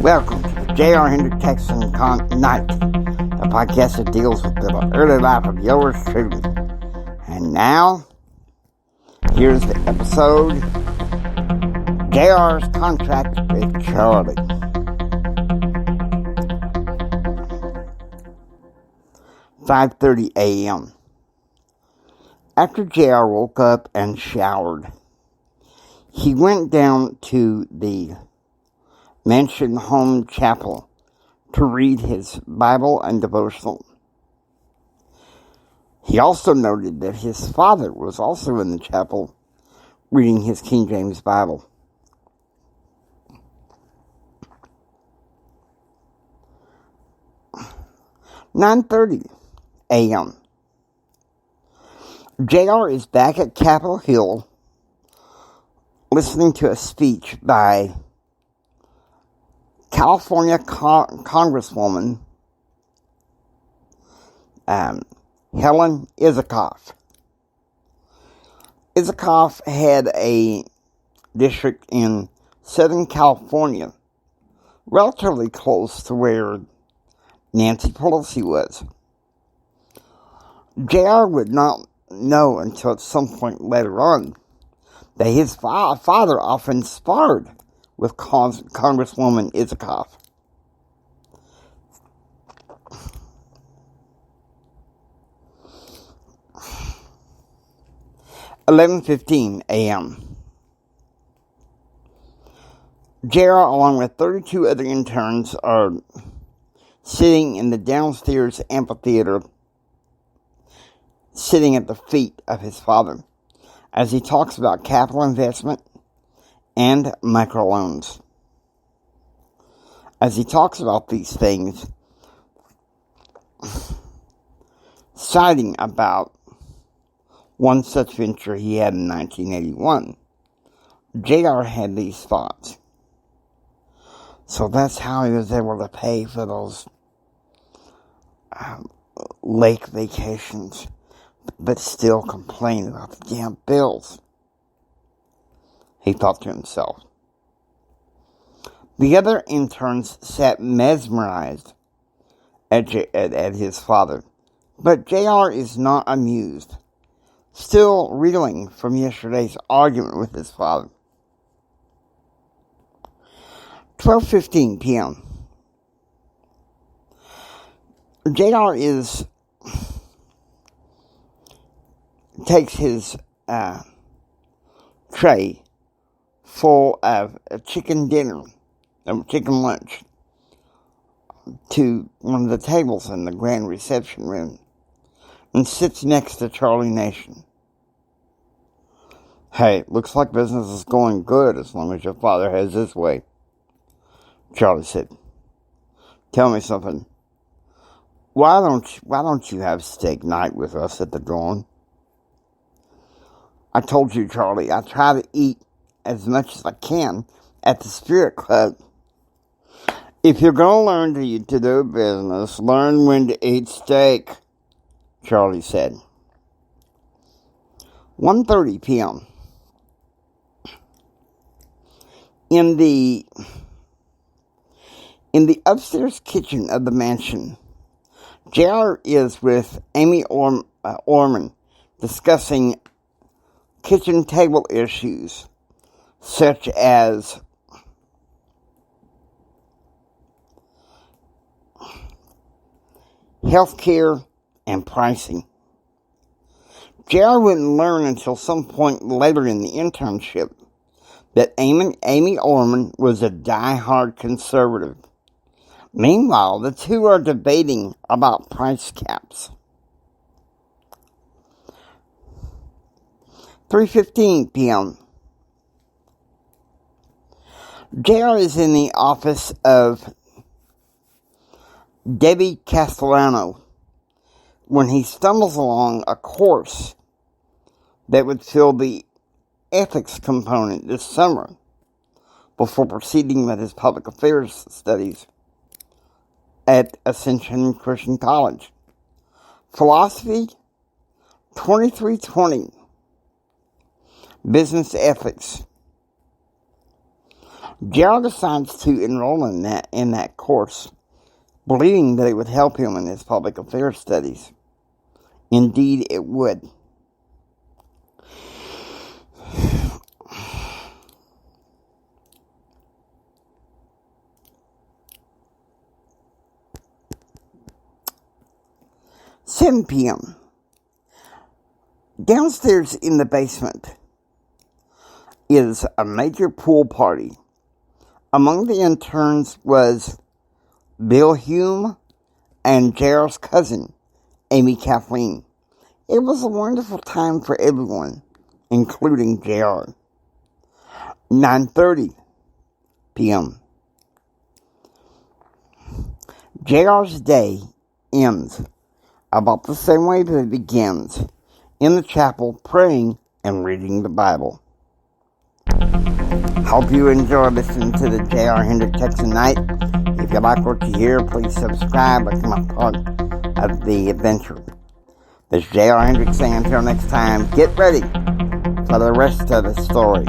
Welcome to the J.R. Hendrick Texan Night, the podcast that deals with the early life of yours truly. And now, here's the episode, J.R.'s Contract with Charlie. "5:30 a.m. After J.R. woke up and showered, he went down to the mansion home chapel to read his Bible and devotional. He also noted that his father was also in the chapel reading his King James Bible. "9:30 a.m. J.R. is back at Capitol Hill listening to a speech by California Congresswoman Helen Isikoff. Isikoff had a district in Southern California, relatively close to where Nancy Pelosi was. J.R. would not know until at some point later on that his father often sparred with Congresswoman Isikoff. "11:15 a.m. J.R. along with 32 other interns are sitting in the downstairs amphitheater, sitting at the feet of his father as he talks about capital investment and microloans. As he talks about these things, citing about one such venture he had in 1981, J.R. had these thoughts. So that's how he was able to pay for those lake vacations, but still complain about the damn bills, he thought to himself. The other interns sat mesmerized at his father, but J.R. is not amused, still reeling from yesterday's argument with his father. 12:15 p.m. J.R. takes his tray full of chicken lunch to one of the tables in the grand reception room and sits next to Charlie Nation. "Hey, looks like business is going good as long as your father has his way," Charlie said. "Tell me something. Why don't you have steak night with us at the Dawn?" "I told you, Charlie, I try to eat as much as I can at the Spirit Club." "If you're going to learn to do business, learn when to eat steak," Charlie said. 1:30 p.m. In the upstairs kitchen of the mansion, J.R. is with Amy Orman discussing kitchen table issues such as healthcare and pricing. J.R. wouldn't learn until some point later in the internship that Amy Orman was a die-hard conservative. Meanwhile, the two are debating about price caps. 3:15 p.m. J.R. is in the office of Debbie Castellano when he stumbles along a course that would fill the ethics component this summer before proceeding with his public affairs studies at Ascension Christian College. Philosophy 2320. Business ethics. JR decides to enroll in that course, believing that it would help him in his public affairs studies. Indeed, it would. "7 p.m. Downstairs in the basement is a major pool party. Among the interns was Bill Hume and JR's cousin, Amy Kathleen. It was a wonderful time for everyone, including JR. 9:30 p.m. JR's day ends about the same way that it begins, in the chapel, praying and reading the Bible. Hope you enjoy listening to the J.R. Hendrick Texan Night. If you like what you hear, please subscribe, become a part of the adventure. This is J.R. Hendrick saying until next time, get ready for the rest of the story.